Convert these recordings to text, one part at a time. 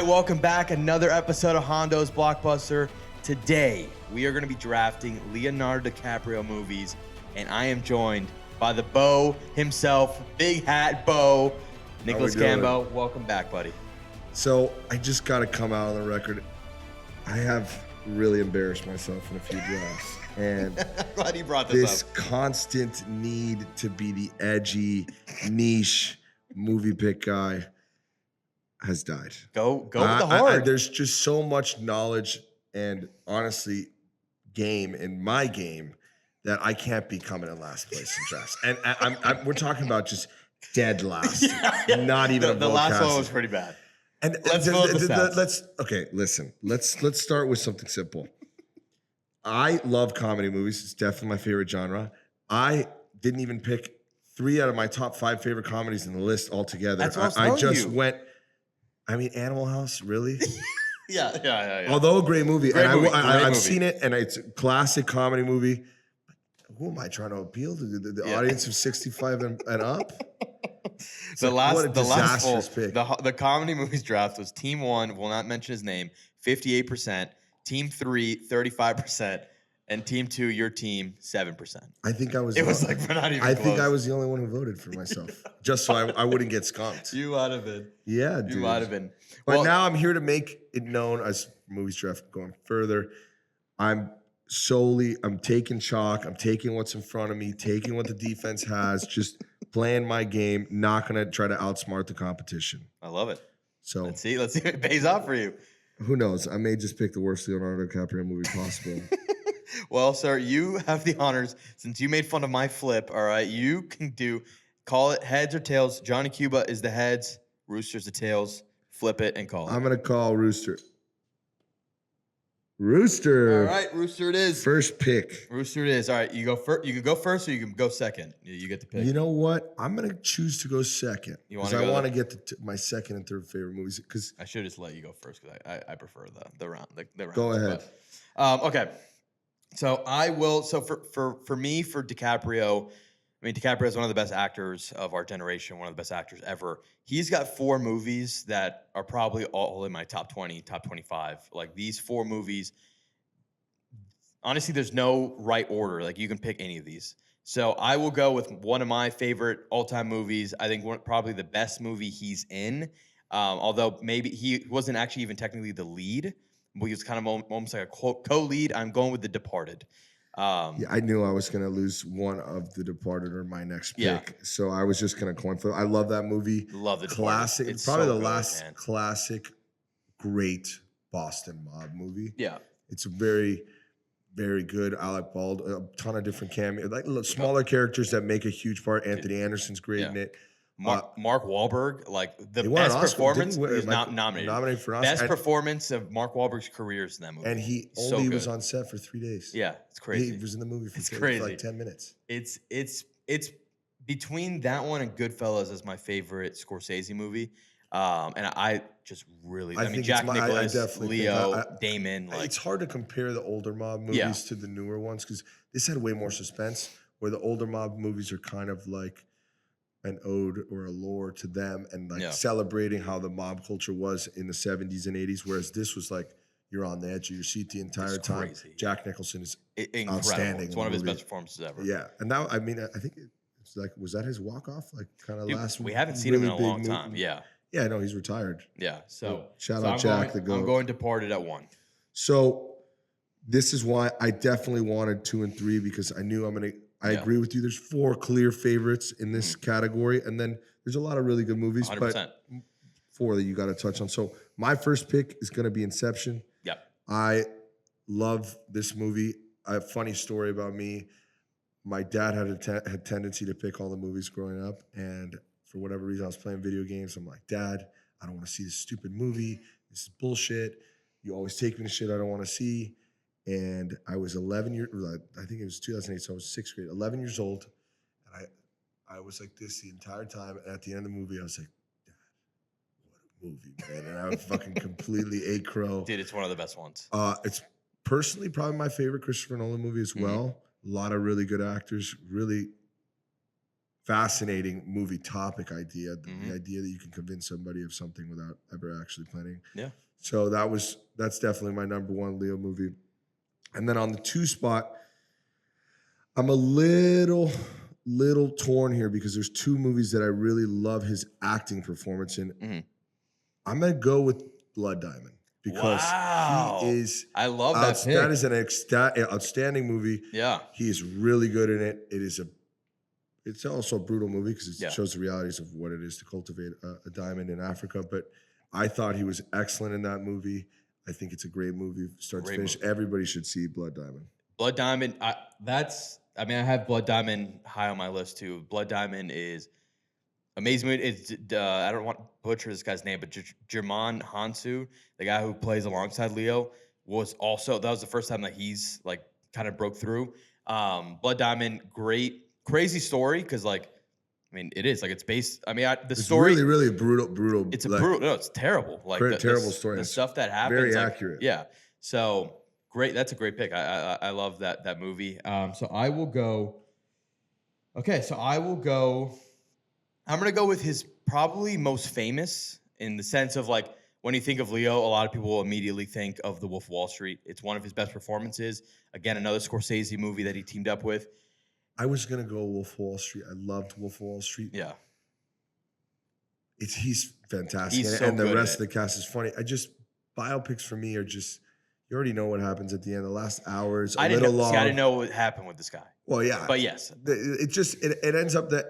right, welcome back. Another episode of Hondo's Blockbuster. Today, we are going to be drafting Leonardo DiCaprio movies, and I am joined by the Bo himself, Big Hat Bo, Nicholas Cambo. Welcome back, buddy. So I just got to come out on the record. I have really embarrassed myself in a few drafts. And glad you brought this up. Constant need to be the edgy, niche movie pick guy has died. Go with the hard. There's just so much knowledge and honestly game in my game that I can't be coming in last place in drafts. And we're talking about just dead last. Not even the last one was pretty bad. And let's listen. Let's start with something simple. I love comedy movies. It's definitely my favorite genre. I didn't even pick 3 out of my top 5 favorite comedies in the list altogether. That's what I just went. I mean, Animal House, really? Yeah. Although a great movie, I've movie. seen it, and it's a classic comedy movie. Who am I trying to appeal to? The audience of 65 and up? What a disastrous pick. The comedy movies draft was Team 1, will not mention his name, 58%. Team 3, 35%. And Team 2, your team, 7%. I think I was. It was like we're not even. I close. think I was the only one who voted for myself, just so I wouldn't get skunked. You might have been. Yeah, dude. You might have been. But now I'm here to make it known as movies draft going further. I'm taking chalk. I'm taking what's in front of me, taking what the defense has, just playing my game, not going to try to outsmart the competition. I love it. So let's see if it pays off for you. Who knows? I may just pick the worst Leonardo DiCaprio movie possible. Well, sir, you have the honors. Since you made fun of my flip, all right, you can call it heads or tails. Johnny Cuba is the heads, Rooster's the tails. Flip it and call it. I'm going to call Rooster. Rooster. All right, Rooster it is. First pick. Rooster it is. All right, you go first. You can go first or you can go second. You get to pick. You know what? I'm going to choose to go second. Because I want to get to my second and third favorite movies. Because I should just let you go first because I prefer the round. The round. Go ahead. But, okay. So I will. So for me, for DiCaprio, I mean, DiCaprio is one of the best actors of our generation, one of the best actors ever. He's got 4 movies that are probably all in my top 20, top 25. Like these 4 movies, honestly, there's no right order. Like you can pick any of these. So I will go with one of my favorite all-time movies. I think probably the best movie he's in. Although maybe he wasn't actually even technically the lead, but he was kind of almost like a co-lead. I'm going with The Departed. Yeah, I knew I was going to lose one of The Departed or my next pick. So I was just going to coin flip. I love that movie. Love The classic. Departed. It's probably so the good, last man. classic, great Boston mob movie. Yeah. It's a very, very good. Alec Baldwin, a ton of different cameos, like smaller characters that make a huge part. Anthony Anderson's great in it. Mark Wahlberg, like the He won an best Oscar. performance, Didn't he is win- not nominated. Nominated for an Oscar. Best performance of Mark Wahlberg's career is in that movie. And he So only good. was on set for 3 days. Yeah, it's crazy. He was in the movie It's for crazy. like 10 minutes. It's between that one and Goodfellas as my favorite Scorsese movie. And I just really, I mean, think Jack it's I Nicklaus, definitely Leo, think Damon. Like, it's hard to compare the older mob movies to the newer ones because this had way more suspense, where the older mob movies are kind of like an ode or a lore to them and like celebrating how the mob culture was in the 70s and 80s, whereas this was like you're on the edge of your seat the entire time. Crazy. Jack Nicholson is incredible. outstanding. It's one of his best performances ever. Yeah, and now I mean I think it's like, was that his walk off? Like kind of last. We haven't seen him in a long time. Yeah. Yeah, no, he's retired. Yeah. So shout out Jack the GOAT. I'm going Departed at 1. So this is why I definitely wanted 2 and 3 because I knew I agree with you. There's 4 clear favorites in this category, and then there's a lot of really good movies, 100%. but 4 that you got to touch on. So my first pick is going to be Inception. Yep. I love this movie. A funny story about me. My dad had a tendency to pick all the movies growing up, and for whatever reason, I was playing video games. I'm like, Dad, I don't want to see this stupid movie. This is bullshit. You always take me to shit I don't want to see. And I was 11 years, I think it was 2008, so I was 6th grade, 11 years old. And I was like this the entire time. And at the end of the movie, I was like, Dad, what a movie, man. And I fucking completely ate crow. Dude, it's one of the best ones. It's personally probably my favorite Christopher Nolan movie as well. A lot of really good actors, really fascinating movie topic idea. The idea that you can convince somebody of something without ever actually planning. Yeah. So that's definitely my number one Leo movie. And then on the 2 spot, I'm a little torn here because there's 2 movies that I really love his acting performance in. Mhm. I'm gonna go with Blood Diamond because Wow. he is I love that pick. that is an outstanding movie. Yeah. He is really good in it. It's also a brutal movie because it Yeah. shows the realities of what it is to cultivate a diamond in Africa. But I thought he was excellent in that movie. I think it's a great movie, start to finish. Everybody should see Blood Diamond. Blood Diamond, I have Blood Diamond high on my list too. Blood Diamond is amazing movie. It's I don't want to butcher this guy's name, but Jermon Hansu, the guy who plays alongside Leo, that was the first time that he's like kind of broke through. Blood Diamond, great, crazy story because it is like it's based. It's story really, really brutal. It's brutal. No, it's terrible. Like terrible story. The stuff that happens. Very accurate. Yeah. So great. That's a great pick. I love that movie. So I will go. Okay, so I will go. I'm gonna go with his probably most famous in the sense of like when you think of Leo, a lot of people will immediately think of The Wolf of Wall Street. It's one of his best performances. Again, another Scorsese movie that he teamed up with. I was gonna go Wolf of Wall Street. I loved Wolf of Wall Street. Yeah. He's fantastic. He's so and the good rest of the cast is funny. Biopics for me are just, you already know what happens at the end. The last hour is a little long. I didn't know what happened with this guy. Well, yeah. But yes. It ends up that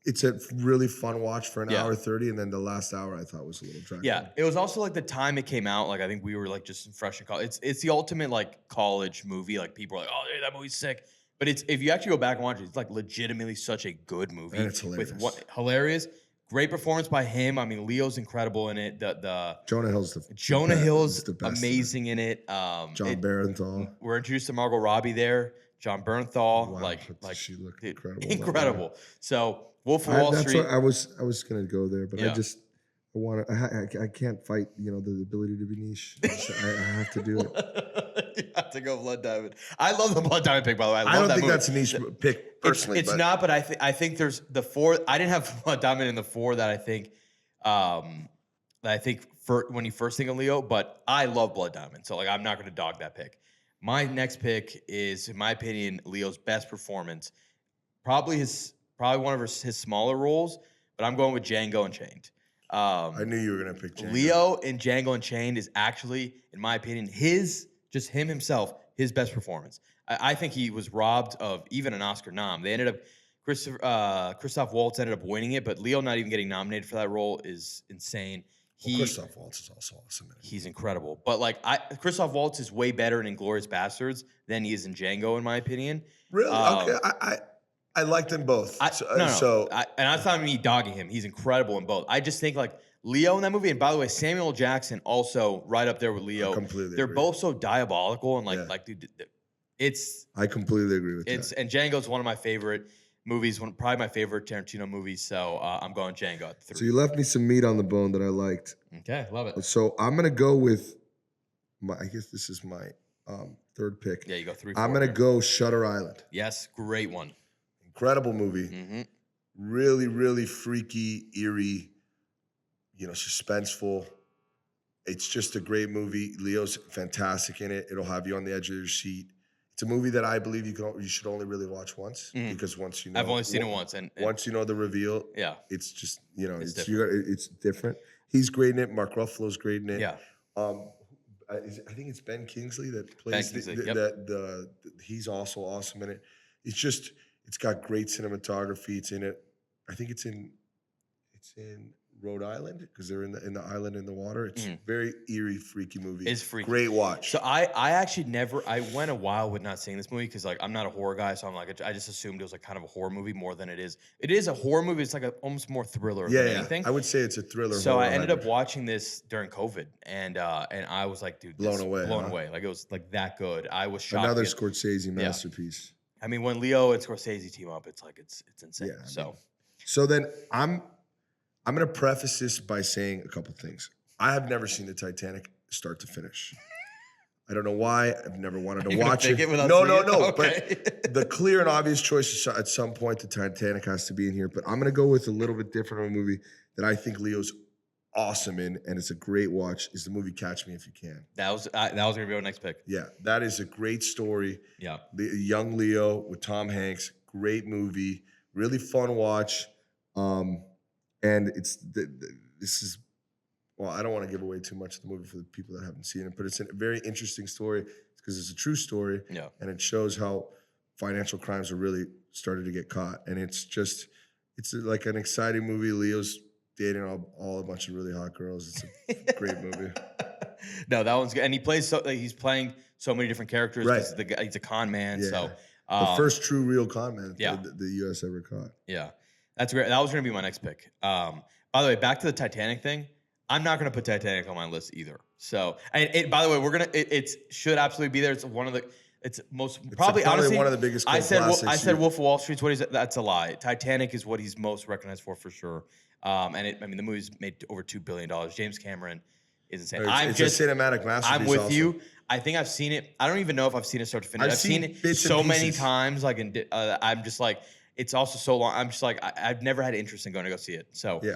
it's a really fun watch for an hour 30, and then the last hour I thought was a little dragged. Yeah, it was also like the time it came out. Like I think we were like just fresh in college. It's the ultimate like college movie. Like people are like, oh, dude, that movie's sick. But if you actually go back and watch it, it's like legitimately such a good movie. And it's hilarious. Hilarious. Great performance by him. I mean, Leo's incredible in it. Jonah Hill's the best amazing in it. John Bernthal. We're introduced to Margot Robbie there. John Bernthal. Wow, like she looked incredible. Incredible. So Wolf of Wall Street. That's what I was gonna go there, but I can't fight, the ability to be niche. I have to do it. You have to go Blood Diamond. I love the Blood Diamond pick, by the way. I don't think that's a niche pick personally. It's not, but I think there's the 4. I didn't have Blood Diamond in the 4 that I think for when you first think of Leo, but I love Blood Diamond, so like I'm not going to dog that pick. My next pick is, in my opinion, Leo's best performance. Probably one of his smaller roles, but I'm going with Django Unchained. I knew you were going to pick Django. Leo in Django Unchained is actually, in my opinion, his best performance. I think he was robbed of even an Oscar nom. They ended up, Christoph Waltz ended up winning it, but Leo not even getting nominated for that role is insane. Christoph Waltz is also awesome. He's incredible. But like Christoph Waltz is way better in Inglourious Bastards than he is in Django, in my opinion. Really? Okay. I like them both. And that's not me dogging him. He's incredible in both. I just think like Leo in that movie, and by the way, Samuel Jackson also right up there with Leo. They're agree. Both so diabolical and dude, I completely agree with that. And Django's one of my favorite movies, probably my favorite Tarantino movies. So I'm going Django at 3. So you left me some meat on the bone that I liked. Okay, love it. So I'm gonna go with I guess this is my third pick. Yeah, you go 3. I'm gonna go Shutter Island. Yes, great one. Incredible movie. Mm-hmm. Really, really freaky, eerie, suspenseful. It's just a great movie. Leo's fantastic in it. It'll have you on the edge of your seat. It's a movie that I believe you should only really watch once, because once you know, I've only seen it once, and once you know the reveal, it's just it's different. He's great in it. Mark Ruffalo's great in it. Yeah. I think it's Ben Kingsley that plays he's also awesome in it. It's got great cinematography. It's in it. I think it's in Rhode Island because they're in the island in the water. It's very eerie, freaky movie. It's freaky. Great watch. So I actually I went a while with not seeing this movie because like I'm not a horror guy, so I'm like I just assumed it was like kind of a horror movie more than it is. It is a horror movie. It's like almost more thriller than anything. I would say it's a thriller. So I ended up watching this during COVID, and I was like, dude, blown away. Like it was like that good. I was shocked. Another Scorsese masterpiece. I mean, when Leo and Scorsese team up, it's like it's insane. Yeah, so then I'm going to preface this by saying a couple things. I have never seen the Titanic start to finish. I don't know why. I've never wanted to You gonna watch pick it. it without No, seeing no, it? no. Okay. But the clear and obvious choice is at some point the Titanic has to be in here. But I'm gonna go with a little bit different of a movie that I think Leo's awesome in, and it's a great watch. Is the movie Catch Me If You Can? That was gonna be our next pick. Yeah, that is a great story. Yeah. Young Leo with Tom Hanks, great movie, really fun watch. And this is, well, I don't want to give away too much of the movie for the people that haven't seen it, but it's a very interesting story because it's a true story. Yeah. And it shows how financial crimes are really started to get caught. And it's like an exciting movie. Leo's dating all a bunch of really hot girls. It's a great movie. No, that one's good. And he plays he's playing so many different characters. Right. He's a con man. Yeah. So The first true real con man yeah. the U.S. ever caught. Yeah. That's great. That was gonna be my next pick. By the way, back to the Titanic thing. I'm not gonna put Titanic on my list either. So, and by the way, it should absolutely be there. It's one of the probably honestly one of the biggest. I said classics. Wolf of Wall Street's what he's. That's a lie. Titanic is what he's most recognized for sure. The movie's made over $2 billion. James Cameron is insane. It's a cinematic masterpiece. I'm with also. you. I think I've seen it. I don't even know if I've seen it start to finish. I've seen it so many times. Like, I'm just like, it's also so long. I'm just like, I've never had interest in going to go see it. So yeah.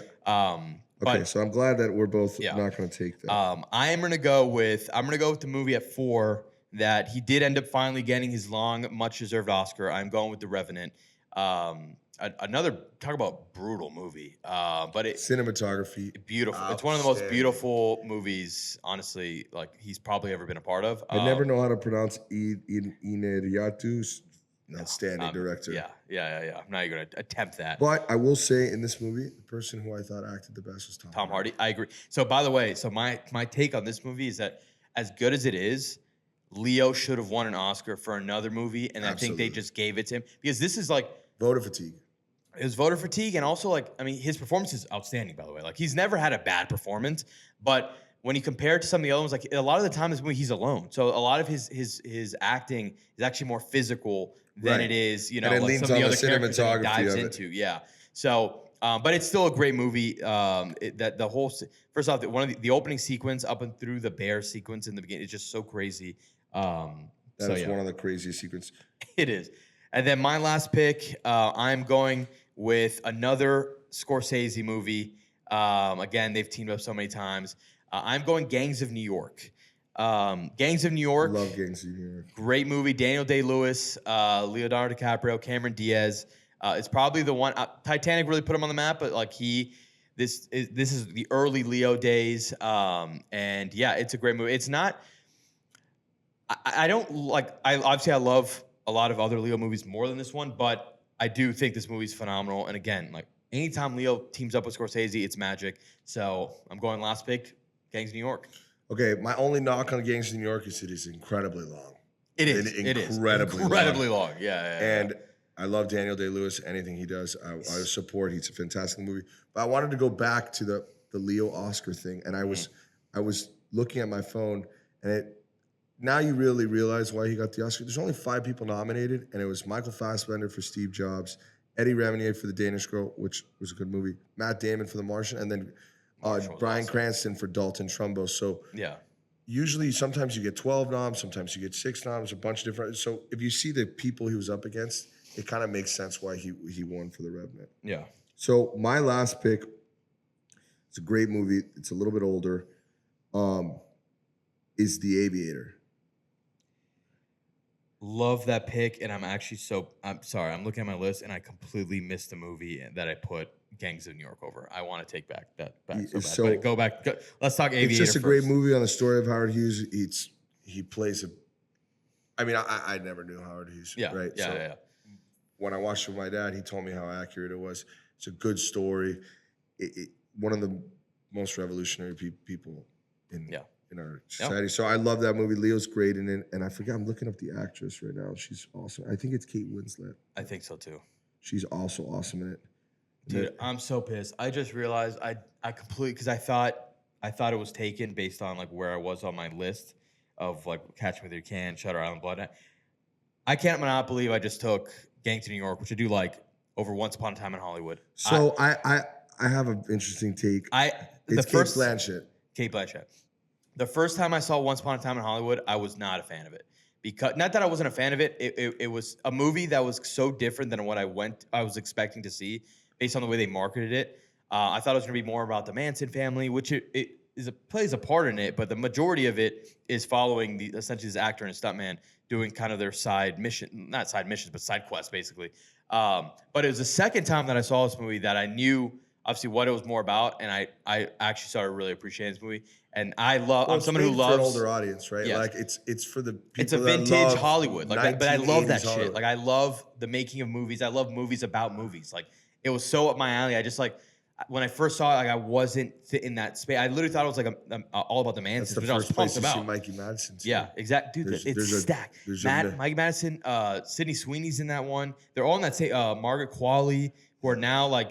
Okay, so I'm glad that we're both not going to take that. I'm gonna go with the movie at 4 that he did end up finally getting his long, much deserved Oscar. I'm going with The Revenant. Another talk about brutal movie, but cinematography beautiful. It's one of the most beautiful movies, honestly, like he's probably ever been a part of. I never know how to pronounce Inarriatu's. Outstanding director. Yeah. I'm not even gonna attempt that. But I will say, in this movie, the person who I thought acted the best was Tom Hardy. I agree. So, by the way, my take on this movie is that as good as it is, Leo should have won an Oscar for another movie, and I think they just gave it to him because this is like voter fatigue. It was voter fatigue, and also his performance is outstanding. By the way, like he's never had a bad performance, but when you compare it to some of the other ones, like a lot of the time in this movie he's alone, so a lot of his acting is actually more physical than it is, and it leans some of on the other characters that he dives of into. Yeah, so but it's still a great movie. First off, one of the opening sequence up and through the bear sequence in the beginning is just so crazy. That's one of the craziest sequences. It is. And then my last pick, I'm going with another Scorsese movie. Again, they've teamed up so many times. I'm going Gangs of New York. Gangs of New York. Love Gangs of New York. Great movie. Daniel Day-Lewis, Leonardo DiCaprio, Cameron Diaz. It's probably the one. Titanic really put him on the map, but like this is the early Leo days. And yeah, it's a great movie. It's not. I don't like. I love a lot of other Leo movies more than this one, but I do think this movie's phenomenal. And again, like anytime Leo teams up with Scorsese, it's magic. So I'm going last pick, Gangs of New York. Okay, my only knock on Gangs of New York is it is incredibly long. It is. Incredibly long. Yeah. And I love Daniel Day-Lewis. Anything he does, I support. He's a fantastic movie. But I wanted to go back to the Leo Oscar thing, and I was looking at my phone, and now you really realize why he got the Oscar. There's only 5 people nominated, and it was Michael Fassbender for Steve Jobs, Eddie Revenant for The Danish Girl, which was a good movie, Matt Damon for The Martian, and then Bryan Cranston for Dalton Trumbo. So usually, sometimes you get 12 noms, sometimes you get 6 noms, a bunch of different. So if you see the people he was up against, it kind of makes sense why he won for The Revenant. Yeah. So my last pick, it's a great movie. It's a little bit older. Is The Aviator. Love that pick, and I'm sorry. I'm looking at my list, and I completely missed the movie that I put Gangs of New York over. I want to take back. So bad. Go back. Let's talk Aviator. It's just a first. great movie on the story of Howard Hughes. He plays I never knew Howard Hughes. Yeah. Right. Yeah. When I watched it with my dad, he told me how accurate it was. It's a good story. One of the most revolutionary people in our society. So I love that movie. Leo's great in it. And I forget, I'm looking up the actress right now. She's awesome. I think it's Kate Winslet. I think so too. She's also awesome in it. Dude, I'm so pissed. I just realized I completely, because I thought it was taken based on like where I was on my list of like Catch Me If You Can, Shutter Island, Blood. I cannot believe I just took Gangs of New York, which I do like, over Once Upon a Time in Hollywood. So I have an interesting take. It's Kate Blanchett. Kate Blanchett. The first time I saw Once Upon a Time in Hollywood, I was not a fan of it. Because not that I wasn't a fan of it, it was a movie that was so different than what I was expecting to see based on the way they marketed it. I thought it was going to be more about the Manson family, which plays a part in it, but the majority of it is following essentially this actor and stuntman doing kind of their side mission, not side missions, but side quests basically. But it was the second time that I saw this movie that I knew obviously what it was more about, and I actually started really appreciating this movie. And I'm it's someone who made loves for an older audience, right? Yeah. Like it's for the people it's a that vintage love Hollywood, like, but I love that 1980s shit. Hollywood. Like I love the making of movies. I love movies about movies. Like it was so up my alley. I just like when I first saw it, like I wasn't in that space. I literally thought it was like all about the That's Mansons, the which I was first place pumped you see about. Mikey Madison. too. Yeah, exactly. Dude, it's stacked. Mike Madison, Sydney Sweeney's in that one. They're all in that same. Margaret Qualley, who are now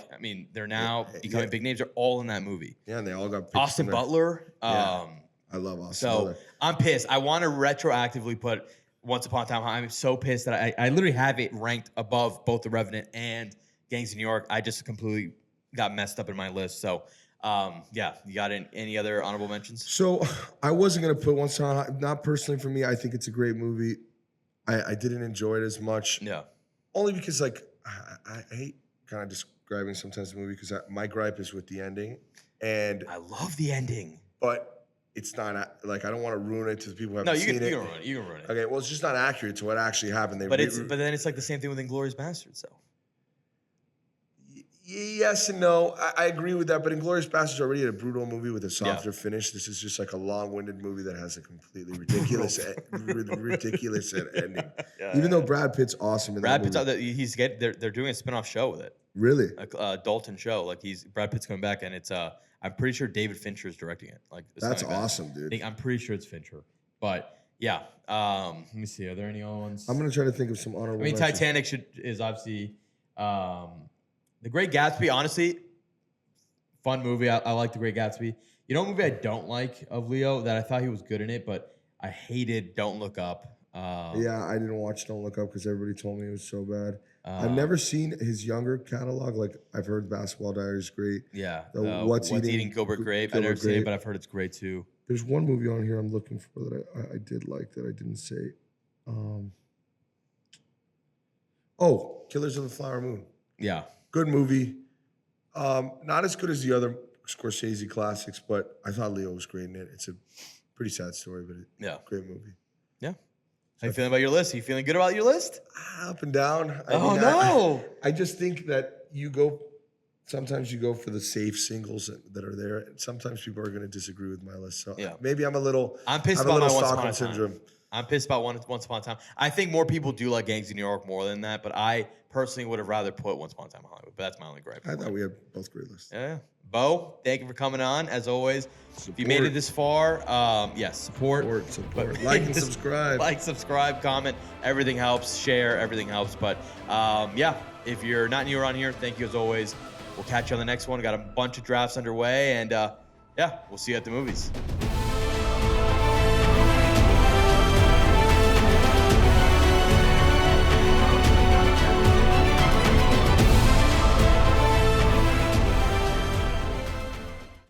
they're now becoming big names. They're all in that movie. Yeah, and they all got Austin Butler. I love Austin So Butler. I'm pissed. I want to retroactively put Once Upon a Time. I'm so pissed that I literally have it ranked above both The Revenant and Gangs of New York. I just completely got messed up in my list. So, yeah, you got any other honorable mentions? So I wasn't gonna put Once Upon a Time. Not personally for me. I think it's a great movie. I didn't enjoy it as much. Yeah. Only because like I hate kind of describing sometimes the movie because my gripe is with the ending, and I love the ending. but it's not like I don't want to ruin it to the people who haven't No, you seen can it. ruin it. You can ruin it. Okay, well, it's just not accurate to what actually happened. But then it's like the same thing with Inglourious Basterds, though. Yes and no. I agree with that, but Inglourious Basterds already had a brutal movie with a softer finish. This is just like a long-winded movie that has a completely ridiculous, ridiculous ending. Even though Brad Pitt's awesome in Brad that Pitt's movie. they're doing a spin-off show with it. Really? A Dalton show. Like Brad Pitt's coming back, and it's I'm pretty sure David Fincher is directing it. Like That's awesome, dude. I'm pretty sure it's Fincher. But yeah, let me see. Are there any other ones? I'm gonna try to think of some honorable. I mean, mentions. Titanic is obviously The Great Gatsby. Honestly, fun movie. I like The Great Gatsby. You know, a movie I don't like of Leo that I thought he was good in it, but I hated Don't Look Up. Yeah, I didn't watch Don't Look Up because everybody told me it was so bad. I've never seen his younger catalog. Like I've heard Basketball Diaries is great. Yeah, What's Eating Gilbert Grape. I've never seen it, but I've heard it's great too. There's one movie on here I'm looking for that I did like that I didn't say. Killers of the Flower Moon. Yeah. Good movie. Not as good as the other Scorsese classics, but I thought Leo was great in it. It's a pretty sad story, but great movie. Yeah. How you feeling about your list? Are you feeling good about your list? Up and down. No. I just think that sometimes you go for the safe singles that are there. And sometimes people are going to disagree with my list. So maybe I'm pissed about my Once Upon a Time. Syndrome. I'm pissed about Once Upon a Time. I think more people do like Gangs of New York more than that, but I personally would have rather put Once Upon a Time in Hollywood. But that's my only gripe. I thought we had both great lists. Yeah. Bo, thank you for coming on, as always. If you made it this far, support. Like and subscribe. Like, subscribe, comment. Everything helps. Share. Everything helps. But, if you're not new around here, thank you as always. We'll catch you on the next one. Got a bunch of drafts underway. And, we'll see you at the movies.